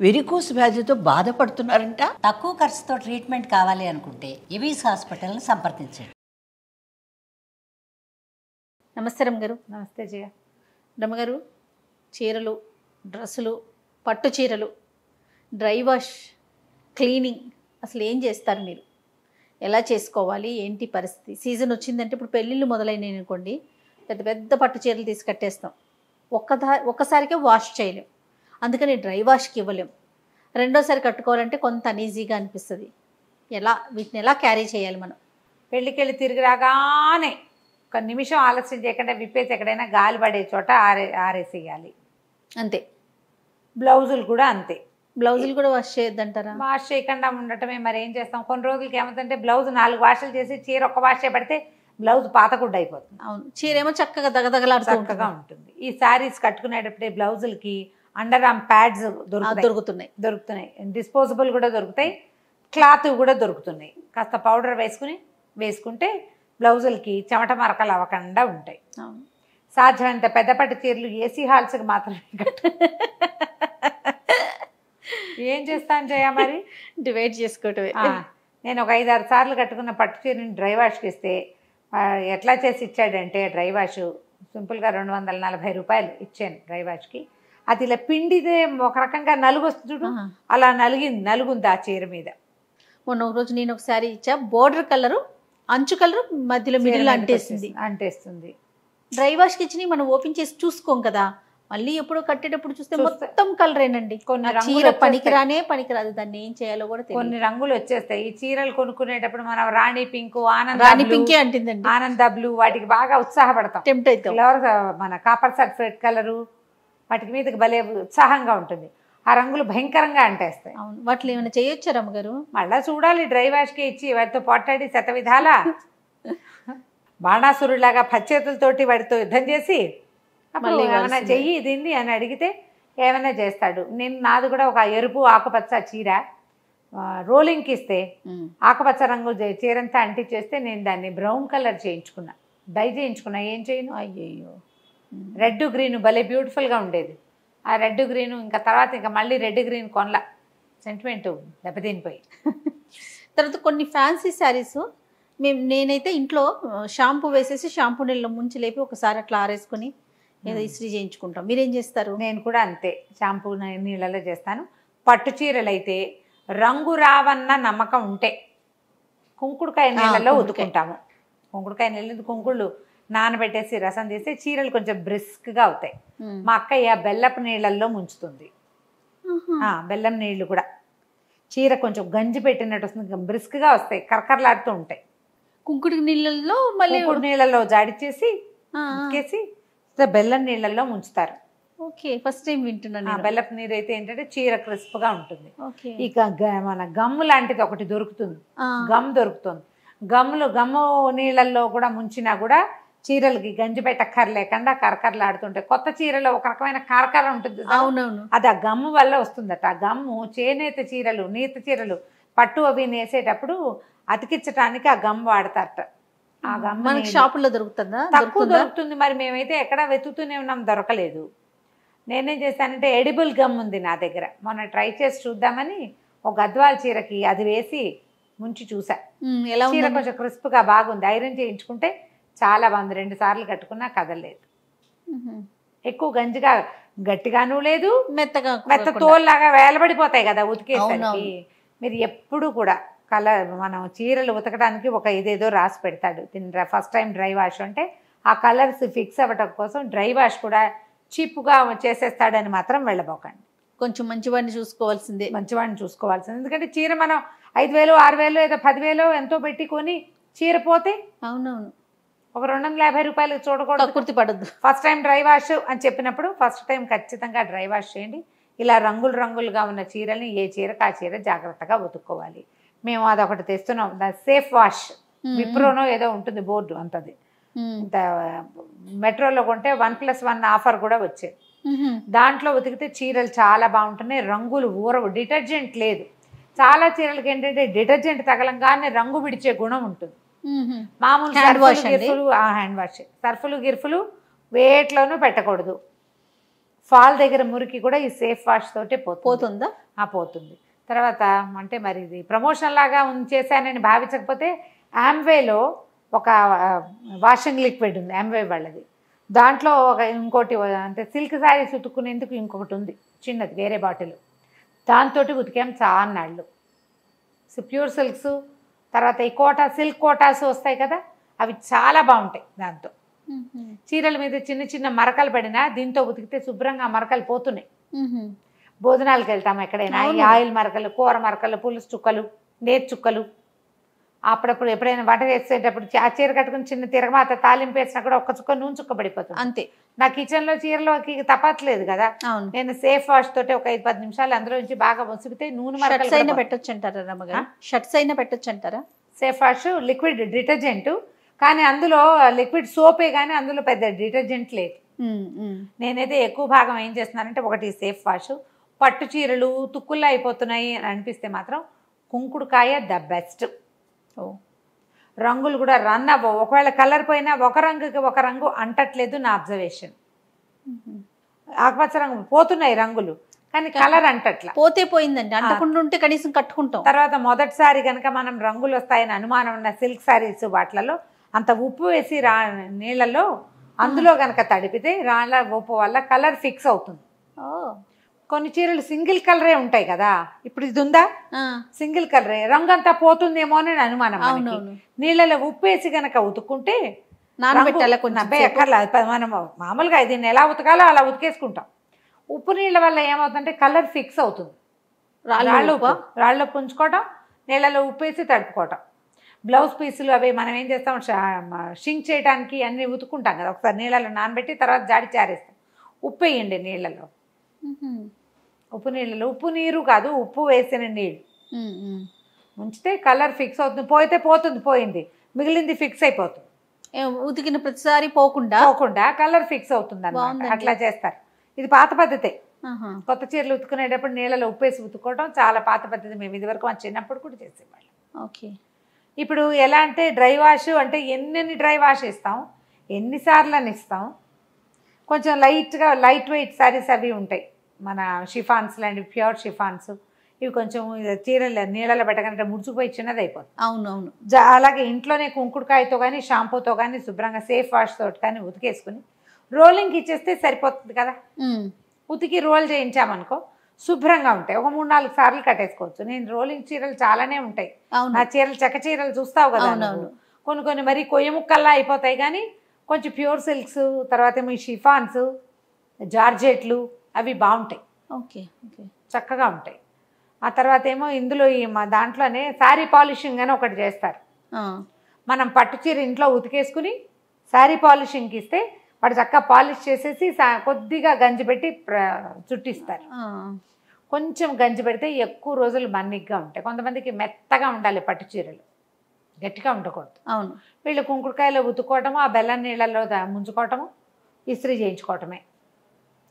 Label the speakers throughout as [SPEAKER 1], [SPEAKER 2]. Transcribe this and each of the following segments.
[SPEAKER 1] Varicose వ్యాధితో బాధపడుతున్నారంట.
[SPEAKER 2] తక్కువ ఖర్చుతో ట్రీట్మెంట్ కావాలి అనుకుంటే ఎవిస్ హాస్పిటల్ని సంప్రదించండి.
[SPEAKER 3] నమస్తే రమ్మగారు.
[SPEAKER 4] నమస్తే జయ.
[SPEAKER 3] రమ్మగారు, చీరలు, డ్రెస్సులు, పట్టు చీరలు, డ్రై వాష్, క్లీనింగ్ అసలు ఏం చేస్తారు మీరు? ఎలా చేసుకోవాలి, ఏంటి పరిస్థితి? సీజన్ వచ్చిందంటే ఇప్పుడు పెళ్ళిళ్ళు మొదలైనాయి అనుకోండి, పెద్ద పెద్ద పట్టు చీరలు తీసి కట్టేస్తాం. ఒక్కసారికే వాష్ చేయలేం, అందుకని డ్రై వాష్కి ఇవ్వలేం. రెండోసారి కట్టుకోవాలంటే కొంత అనీజీగా అనిపిస్తుంది. వీటిని ఎలా క్యారీ చేయాలి మనం?
[SPEAKER 4] పెళ్ళికి వెళ్ళి తిరిగి రాగానే ఒక నిమిషం ఆలస్యం చేయకుండా విప్పేసి ఎక్కడైనా గాలి పడే చోట ఆరేసేయాలి.
[SPEAKER 3] అంతే.
[SPEAKER 4] బ్లౌజులు కూడా అంతే.
[SPEAKER 3] బ్లౌజులు కూడా వాష్ చేయొద్దంటారా?
[SPEAKER 4] వాష్ చేయకుండా ఉండటమే. మరి ఏం చేస్తాం, కొన్ని రోజులకి ఏమవుతుందంటే బ్లౌజ్ 4 వాషులు చేసి చీర ఒక్క వాష్ చేయబడితే బ్లౌజ్ పాతగుడ్డ అయిపోతుంది.
[SPEAKER 3] అవును, చీర ఏమో చక్కగా దగదగలాడుతూ
[SPEAKER 4] చక్కగా ఉంటుంది. ఈ శారీస్ కట్టుకునేటప్పుడే బ్లౌజులకి అండర్ ఆర్మ్ ప్యాడ్స్ దొరుకుతున్నాయి. డిస్పోజబుల్ కూడా దొరుకుతాయి, క్లాత్ కూడా దొరుకుతున్నాయి. కాస్త పౌడర్ వేసుకుంటే బ్లౌజులకి చెమట మరకలు అవ్వకుండా ఉంటాయి. సాధ్యమైనంత పెద్ద పట్టు చీరలు ఏసీ హాల్స్కి మాత్రమే ఏం చేస్తాను జయ, మరి
[SPEAKER 3] డివైడ్ చేసుకోవటమే.
[SPEAKER 4] నేను ఒక 5-6 సార్లు కట్టుకున్న పట్టు చీరని డ్రై వాష్కి ఇస్తే ఎట్లా చేసి ఇచ్చాడంటే, డ్రై వాష్ సింపుల్గా 240 రూపాయలు ఇచ్చాను డ్రై వాష్కి. అది ఇలా పిండిదే ఒక రకంగా నలుగు వస్తుంది చూడు, అలా నలుగుంది ఆ చీర మీద.
[SPEAKER 3] మొన్న ఒక రోజు నేను ఒక శారీ ఇచ్చా, బోర్డర్ కలరు, అంచు కలరు మధ్యలో మిడిల్ అంటేస్తుంది. డ్రై వాష్కి ఇచ్చి మనం ఓపెన్ చేసి చూసుకోం కదా, మళ్ళీ ఎప్పుడో కట్టేటప్పుడు చూస్తే మొత్తం కలరేనండి. చీర పనికిరాదు, దాన్ని ఏం చేయాలో కూడా తెలియదు.
[SPEAKER 4] కొన్ని రంగులు వచ్చేస్తాయి. ఈ చీరలు కొనుక్కునేటప్పుడు మనం రాణి పింక్,
[SPEAKER 3] రాణి పింకే అంటుందండి,
[SPEAKER 4] ఆనంద బ్లూ, వాటికి బాగా ఉత్సాహపడతాం,
[SPEAKER 3] టెంప్ట్ అవుతాం.
[SPEAKER 4] మన కాపర్ సల్ఫేట్ కలరు వాటికి మీదకి భలే ఉత్సాహంగా ఉంటుంది. ఆ రంగులు భయంకరంగా అంటేస్తాయి.
[SPEAKER 3] అవును, వాటిలో ఏమైనా చేయొచ్చా రమ్మగారు?
[SPEAKER 4] మళ్ళీ చూడాలి, డ్రై వాష్కి ఇచ్చి వాటితో పోట్లాడి శత విధాల బాణాసురులాగా పచ్చేతులతోటి వాటితో యుద్ధం చేసి అప్పుడు ఏమైనా చెయ్యి దీన్ని అని అడిగితే ఏమైనా చేస్తాడు. నాది కూడా ఒక ఎరుపు ఆకుపచ్చ చీర రోలింగ్కి ఇస్తే ఆకుపచ్చ రంగు చీరంతా అంటించేస్తే నేను దాన్ని బ్రౌన్ కలర్ డై చేయించుకున్నా. ఏం చేయను,
[SPEAKER 3] అయ్యయ్యో,
[SPEAKER 4] రెడ్ గ్రీన్ భలే బ్యూటిఫుల్గా ఉండేది. ఆ రెడ్ గ్రీను ఇంకా తర్వాత ఇంకా మళ్ళీ రెడ్ గ్రీన్ కొనలా, సెంటిమెంట్ దెబ్బతినిపోయి.
[SPEAKER 3] తర్వాత కొన్ని ఫ్యాన్సీ శారీస్ నేనైతే ఇంట్లో షాంపూ వేసేసి షాంపూ నీళ్ళలో ముంచి లేపి ఒకసారి అట్లా ఆరేసుకొని ఏదో ఇస్త్రీ చేయించుకుంటాం. మీరేం చేస్తారు?
[SPEAKER 4] నేను కూడా అంతే, షాంపూ నీళ్ళలో చేస్తాను. పట్టు చీరలు అయితే రంగు రావన్న నమ్మకం ఉంటే కుంకుడుకాయ నీళ్ళలో ఉతుకుంటాము. కుంకుడుకాయ నీళ్ళు కుంకుళ్ళు నానబెట్టేసి రసం తీసి చీరలు కొంచెం బ్రిస్క్గా అవుతాయి. మా అక్కయ్య బెల్లపు నీళ్ళల్లో ముంచుతుంది. బెల్లం నీళ్ళు కూడా చీర కొంచెం గంజి పెట్టినట్టు వస్తుంది, బ్రిస్క్గా వస్తాయి, కరకరలాడుతూ ఉంటాయి.
[SPEAKER 3] కుంకుడు నీళ్ళల్లో మళ్ళీ
[SPEAKER 4] నీళ్ళలో జాడిచేసి ఉతికేసి బెల్లం నీళ్ళల్లో ముంచుతారు.
[SPEAKER 3] ఓకే, ఫస్ట్ టైం వింటున్నాను.
[SPEAKER 4] బెల్లపు నీరు అయితే ఏంటంటే చీర క్రిస్ప్గా ఉంటుంది. ఇక మన గమ్ము లాంటిది ఒకటి దొరుకుతుంది, గమ్ దొరుకుతుంది. గమ్ము నీళ్ళల్లో కూడా ముంచినా కూడా చీరలకి గంజి పెట్టక్కర్లేకుండా కరకరలాడుతుంటాయి. కొత్త చీరలో ఒక రకమైన కరకర ఉంటుంది.
[SPEAKER 3] అవునవును,
[SPEAKER 4] అది ఆ గమ్ము వల్ల వస్తుందట. ఆ గమ్ము చేనేత చీరలు, నీత చీరలు, పట్టు అవి నేసేటప్పుడు అతికించడానికి ఆ గమ్ వాడతారట. ఆ గమ్
[SPEAKER 3] మనకి షాపుల్లో దొరుకుతుందా?
[SPEAKER 4] తక్కువ దొరుకుతుంది. మరి మేమైతే ఎక్కడ వెతుకుతూనే ఉన్నాం, దొరకలేదు. నేనేం చేశానంటే ఎడిబుల్ గమ్ ఉంది నా దగ్గర, మొన్న ట్రై చేసి చూద్దామని ఒక గద్వాల చీరకి అది వేసి ముంచి చూసా. చీర కొంచెం క్రిస్ప్గా బాగుంది. ఐరన్ చేయించుకుంటే చాలా బాగుంది. 2 సార్లు కట్టుకున్నా కదలలేదు. ఎక్కువ గంజిగా గట్టిగాను లేదు, మెత్త తోల్లాగా వేలబడిపోతాయి కదా ఉతికేసరికి. మీరు ఎప్పుడు కూడా మనం చీరలు ఉతకడానికి ఒక ఇదేదో రాసి పెడతాడు. ఫస్ట్ టైం డ్రై వాష్ అంటే ఆ కలర్స్ ఫిక్స్ అవ్వటం కోసం డ్రై వాష్ కూడా చీప్గా చేసేస్తాడని మాత్రం వెళ్ళబోకండి.
[SPEAKER 3] కొంచెం మంచివాడిని చూసుకోవాల్సిందే.
[SPEAKER 4] ఎందుకంటే చీర మనం 5,000, 6,000 ఏదో 10,000 ఎంతో పెట్టుకొని చీర పోతే
[SPEAKER 3] అవునవును
[SPEAKER 4] ఒక 250 రూపాయలు చూడకూడదు,
[SPEAKER 3] కుర్తి పడద్దు.
[SPEAKER 4] ఫస్ట్ టైం డ్రై వాష్ అని చెప్పినప్పుడు ఫస్ట్ టైం ఖచ్చితంగా డ్రై వాష్ చేయండి. ఇలా రంగులుగా ఉన్న చీరల్ని ఏ చీరకు ఆ చీర జాగ్రత్తగా ఉతుక్కోవాలి. మేము అదొకటి తెస్తున్నాం, సేఫ్ వాష్, విప్రోనో ఏదో ఉంటుంది బోర్డు అంతది. మెట్రోలో కొంటే 1+1 ఆఫర్ కూడా వచ్చేది. దాంట్లో ఉతికితే చీరలు చాలా బాగుంటున్నాయి, రంగులు ఊరవు, డిటర్జెంట్ లేదు. చాలా చీరలకి ఏంటంటే డిటర్జెంట్ తగలంగానే రంగు విడిచే గుణం ఉంటుంది. మామూలు హ్యాండ్ వాష్, సర్ఫులు గిర్ఫులు వేట్లోనూ పెట్టకూడదు. ఫాల్ దగ్గర మురికి కూడా ఈ సేఫ్ వాష్ తోటే పోతుందా? పోతుంది. తర్వాత అంటే మరి ఇది ప్రమోషన్ లాగా చేశానని భావించకపోతే యామ్వేలో ఒక వాషింగ్ లిక్విడ్ ఉంది, యామ్వే వాళ్ళది. దాంట్లో ఒక ఇంకోటి అంటే సిల్క్ శారీస్ ఉతుక్కునేందుకు ఇంకొకటి ఉంది చిన్నది, వేరే బాటిల్. దాంతో ఉతికాం చాలా నాళ్ళు. ప్యూర్ సిల్క్స్, తర్వాత ఈ సిల్క్ కోటాస్ వస్తాయి కదా, అవి చాలా బాగుంటాయి. దాంతో చీరల మీద చిన్న చిన్న మరకలు పడినా దీంతో ఉతికితే శుభ్రంగా మరకలు పోతున్నాయి. భోజనాలకు వెళ్తాము ఎక్కడైనా, ఈ ఆయిల్ మరకలు, కూర మరకలు, పులుసు చుక్కలు, నేతి చుక్కలు, అప్పుడప్పుడు ఎప్పుడైనా వంట చేసేటప్పుడు ఆ చీర కట్టుకుని చిన్న తిరగమాత తాలింపు వేసినా కూడా ఒక్క చుక్క నూనె చుక్క పడిపోతుంది
[SPEAKER 3] అంతే.
[SPEAKER 4] నా కిచెన్లో చీరలోకి తప్పట్లేదు కదా, నేను సేఫ్ వాష్ తోటి ఒక 5-10 నిమిషాలు అందులో నుంచి బాగా ముసిగితే నూనె
[SPEAKER 3] షర్ట్స్ అయినా పెట్టొచ్చు అంటారా రమ్మగారు? షర్ట్స్ అయినా పెట్టొచ్చు అంటారా?
[SPEAKER 4] సేఫ్ వాష్ లిక్విడ్ డిటర్జెంట్, కానీ అందులో లిక్విడ్ సోపే కానీ అందులో పెద్ద డిటర్జెంట్ లేదు. నేనైతే ఎక్కువ భాగం ఏం చేస్తున్నానంటే, ఒకటి సేఫ్ వాష్, పట్టు చీరలు తుక్కుల్లో అయిపోతున్నాయి అని అనిపిస్తే మాత్రం కుంకుడుకాయ ద బెస్ట్. రంగులు కూడా రన్ అవ్వవు, ఒకవేళ కలర్ పోయినా ఒక రంగుకి ఒక రంగు అంటట్లేదు నా అబ్జర్వేషన్. ఆకుపచ్చ రంగు పోతున్నాయి రంగులు, కానీ కలర్ అంటట్లా.
[SPEAKER 3] పోతే పోయిందండి, అంటకుండా ఉంటే కనీసం కట్టుకుంటాం.
[SPEAKER 4] తర్వాత మొదటిసారి కనుక మనం రంగులు వస్తాయని అనుమానం ఉన్న సిల్క్ శారీస్ వాటిలలో అంత ఉప్పు వేసి నీళ్ళలో అందులో కనుక తడిపితే రాళ్ళ ఉప్పు వల్ల కలర్ ఫిక్స్ అవుతుంది. కొన్ని చీరలు సింగిల్ కలరే ఉంటాయి కదా, ఇప్పుడు ఇది ఉందా సింగిల్ కలరే, రంగు అంతా పోతుందేమో అని అనుమానం. నీళ్ళలో ఉప్పు వేసి కనుక ఉతుక్కుంటే మనం మామూలుగా దీన్ని ఎలా ఉతకాలో అలా ఉతికేసుకుంటాం. ఉప్పు నీళ్ళ వల్ల ఏమవుతుందంటే కలర్ ఫిక్స్ అవుతుంది. రాళ్ళు పుంజుకోవటం, నీళ్ళలో ఉప్పు వేసి తడుపుకోవటం. బ్లౌజ్ పీసులు అవి మనం ఏం చేస్తాం, షింక్ చేయడానికి అన్నీ ఉతుకుంటాం కదా, ఒకసారి నీళ్ళలో నానబెట్టి తర్వాత జాడి చారేస్తాం. ఉప్పు వేయండి నీళ్ళలో, ఉప్పు నీళ్ళలో, ఉప్పు నీరు కాదు ఉప్పు వేసిన నీళ్ళు ఉంచితే కలర్ ఫిక్స్ అవుతుంది. పోయితే పోతుంది, పోయింది, మిగిలింది ఫిక్స్ అయిపోతుంది.
[SPEAKER 3] ఉతికిన ప్రతిసారి పోకుండా
[SPEAKER 4] కలర్ ఫిక్స్ అవుతుంది అన్నమాట. అట్లా చేస్తారు. ఇది పాత పద్ధతే. కొత్త చీరలు ఉతుకునేటప్పుడు నీళ్ళలో ఉప్పేసి ఉతుక్కోవడం చాలా పాత పద్ధతి. మేము ఇదివరకు మా చిన్నప్పుడు కూడా చేసేవాళ్ళం.
[SPEAKER 3] ఓకే.
[SPEAKER 4] ఇప్పుడు ఎలా అంటే డ్రై వాష్ అంటే ఎన్ని డ్రై వాష్ ఇస్తాం, ఎన్నిసార్లు అని ఇస్తాం. కొంచెం లైట్ వెయిట్ శారీస్ అవి ఉంటాయి, మన షిఫాన్స్ లాంటి ప్యూర్ షిఫాన్స్, ఇవి కొంచెం చీరలు నీళ్ళలో పెట్టకంటే ముడుచుకుపోయి చిన్నది అయిపోతుంది.
[SPEAKER 3] అవునవును.
[SPEAKER 4] అలాగే ఇంట్లోనే కుంకుడుకాయతో కానీ షాంపూతో కానీ శుభ్రంగా సేఫ్ వాష్ తోటి కానీ ఉతికేసుకుని రోలింగ్కి ఇచ్చేస్తే సరిపోతుంది కదా. ఉతికి రోల్ చేయించామనుకో శుభ్రంగా ఉంటాయి. ఒక 3-4 సార్లు కట్టేసుకోవచ్చు. నేను రోలింగ్ చీరలు చాలానే ఉంటాయి నా చీరలు, చెక్క చీరలు చూస్తావు కదా, కొన్ని మరి కొయ్య ముక్కల్లా అయిపోతాయి, కానీ కొంచెం ప్యూర్ సిల్క్స్, తర్వాత మీ షిఫాన్స్, జార్జెట్లు అవి బాగుంటాయి.
[SPEAKER 3] ఓకే ఓకే,
[SPEAKER 4] చక్కగా ఉంటాయి. ఆ తర్వాత ఏమో ఇందులో మా దాంట్లోనే శారీ పాలిషింగ్ అని ఒకటి చేస్తారు. మనం పట్టు చీర ఇంట్లో ఉతికేసుకుని శారీ పాలిషింగ్కి ఇస్తే వాడు చక్కగా పాలిష్ చేసేసి కొద్దిగా గంజి పెట్టి చుట్టిస్తారు. కొంచెం గంజి పెడితే ఎక్కువ రోజులు మన్నిగ్గా ఉంటాయి. కొంతమందికి మెత్తగా ఉండాలి పట్టు చీరలు, గట్టిగా ఉండకూడదు.
[SPEAKER 3] అవును.
[SPEAKER 4] వీళ్ళు కుంకుడుకాయలో ఉతుక్కోవటము, ఆ బెల్లం నీళ్ళల్లో ముంచుకోవటము, ఇస్త్రీ చేయించుకోవటమే.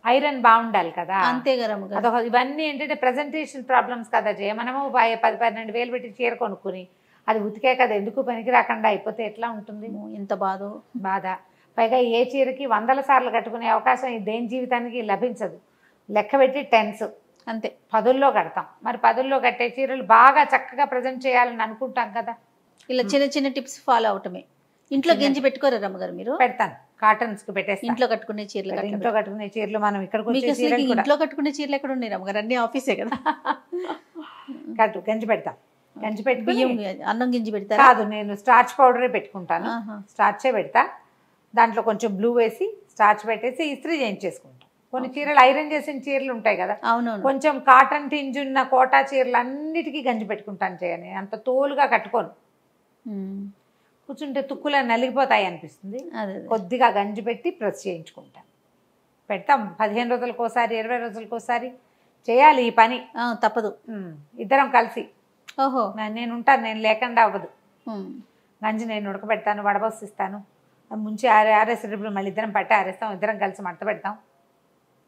[SPEAKER 4] ఐరన్ బాగుండాలి కదా,
[SPEAKER 3] అంతే కదా.
[SPEAKER 4] అదొక ఇవన్నీ ఏంటంటే ప్రజెంటేషన్ ప్రాబ్లమ్స్ కదా. మనము 10-12 వేలు పెట్టి చీర కొనుక్కుని అది ఉతికే కదా ఎందుకు పనికి రాకుండా అయిపోతే ఎట్లా ఉంటుంది?
[SPEAKER 3] ఎంత బాధ.
[SPEAKER 4] పైగా ఏ చీరకి 100 సార్లు కట్టుకునే అవకాశం దేని జీవితానికి లభించదు. లెక్క పెట్టి 10s
[SPEAKER 3] అంతే
[SPEAKER 4] 10లో కడతాం. మరి 10లో కట్టే చీరలు బాగా చక్కగా ప్రజెంట్ చేయాలని అనుకుంటాం కదా.
[SPEAKER 3] ఇలా చిన్న చిన్న టిప్స్ ఫాలో అవటమే. ఇంట్లో గంజి పెట్టుకోరా రమ్మగారు మీరు?
[SPEAKER 4] పెడతాను, కాటన్స్ కి పెట్టేస్తాను.
[SPEAKER 3] ఇంట్లో కట్టుకునే చీరలు
[SPEAKER 4] మనం ఇక్కడికి
[SPEAKER 3] ఇంట్లో కట్టుకునే చీరలు ఎక్కడ ఉన్నాయి రమ్మగారు? అన్ని ఆఫీసే కదా.
[SPEAKER 4] గంజి పెడతాం. గంజి పెట్టి
[SPEAKER 3] బియ్యం అన్నం గింజి పెడతా
[SPEAKER 4] కాదు, నేను స్టార్చ్ పౌడరే పెట్టుకుంటాను. స్టార్చే పెడతా, దాంట్లో కొంచెం బ్లూ వేసి స్టార్చ్ పెట్టేసి ఇస్త్రీ చేయించేసుకుంటాం. కొన్ని చీరలు ఐరన్ చేసిన చీరలు ఉంటాయి కదా, కొంచెం కాటన్ టింజ్ ఉన్న కోటా చీరలు అన్నిటికీ గంజి పెట్టుకుంటాను. చేయని అంత తోలుగా కట్టుకోను, కూర్చుంటే తుక్కులా నలిగిపోతాయి అనిపిస్తుంది. కొద్దిగా గంజి పెట్టి ప్రెస్ చేయించుకుంటాను. పెడతాం 15 రోజులకోసారి 20 రోజులకోసారి చేయాలి ఈ పని,
[SPEAKER 3] తప్పదు.
[SPEAKER 4] ఇద్దరం కలిసి.
[SPEAKER 3] ఓహో,
[SPEAKER 4] నేను ఉంటాను, నేను లేకుండా అవ్వదు. గంజి నేను ఉడకబెడతాను, వడబోసిస్తాను, ముంచి ఆరేసేటప్పుడు మళ్ళీ ఇద్దరం పట్టి ఆరేస్తాం, ఇద్దరం కలిసి మడత పెడతాం,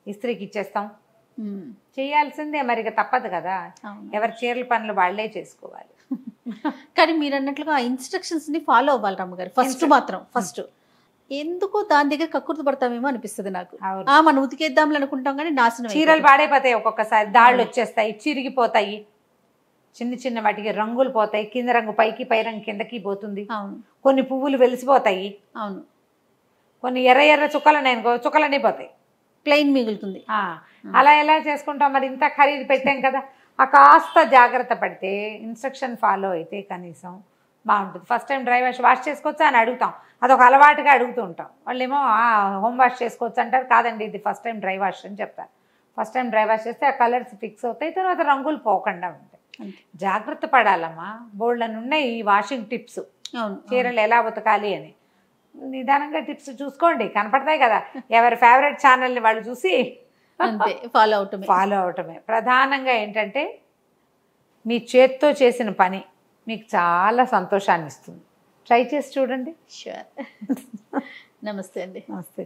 [SPEAKER 4] ఇస్త్రీకి ఇచ్చేస్తాం. చేయాల్సిందే మరి, తప్పదు కదా. ఎవరి చీరల పనులు వాళ్ళే చేసుకోవాలి.
[SPEAKER 3] కానీ మీరు అన్నట్లుగా ఇన్స్ట్రక్షన్స్ ని ఫాలో అవ్వాలి రమ్మగారు. ఫస్ట్ ఎందుకో దాని దగ్గర కక్కుర్తి పడతామేమో అనిపిస్తుంది నాకు.
[SPEAKER 4] అవును.
[SPEAKER 3] మనం ఉతికేద్దాంలే అనుకుంటాం కానీ నాశనం
[SPEAKER 4] చీరలు
[SPEAKER 3] అయిపోతుంది.
[SPEAKER 4] పాడైపోతాయి, ఒక్కొక్కసారి దాళ్ళు వచ్చేస్తాయి, చిరిగిపోతాయి, చిన్న చిన్న వాటికి రంగులు పోతాయి, కింద రంగు పైకి పై రంగు కిందకి పోతుంది,
[SPEAKER 3] అవును
[SPEAKER 4] కొన్ని పువ్వులు వెలిసిపోతాయి,
[SPEAKER 3] అవును,
[SPEAKER 4] కొన్ని ఎర్ర ఎర్ర చుక్కలన్నీ పోతాయి,
[SPEAKER 3] ప్లెయిన్ మిగులుతుంది.
[SPEAKER 4] అలా ఎలా చేసుకుంటాం మరి? ఇంత ఖరీదు పెట్టాం కదా. ఆ కాస్త జాగ్రత్త పడితే, ఇన్స్ట్రక్షన్ ఫాలో అయితే కనీసం బాగుంటుంది. ఫస్ట్ టైం డ్రై వాష్ చేసుకోవచ్చా అని అడుగుతాం, అదొక అలవాటుగా అడుగుతూ ఉంటాం. వాళ్ళేమో హోమ్ వాష్ చేసుకోవచ్చు అంటారు. కాదండి, ఇది ఫస్ట్ టైం డ్రై వాష్ అని చెప్తారు. ఫస్ట్ టైం డ్రై వాష్ చేస్తే ఆ కలర్స్ ఫిక్స్ అవుతాయి, తర్వాత రంగులు పోకుండా ఉంటాయి. జాగ్రత్త పడాలమ్మా. బోల్డన్ ఉన్నాయి ఈ వాషింగ్ టిప్స్,
[SPEAKER 3] అవును,
[SPEAKER 4] చీరలు ఎలా ఉతకాలి అని. నిదానంగా టిప్స్ చూసుకోండి, కనపడతాయి కదా. ఎవరి ఫేవరెట్ ఛానల్ని వాళ్ళు చూసి
[SPEAKER 3] అంతే ఫాలో
[SPEAKER 4] అవటమే. ప్రధానంగా ఏంటంటే మీ చేత్తో చేసిన పని మీకు చాలా సంతోషాన్ని ఇస్తుంది. ట్రై చేసి చూడండి.
[SPEAKER 3] షూర్. నమస్తే అండి.
[SPEAKER 4] నమస్తే.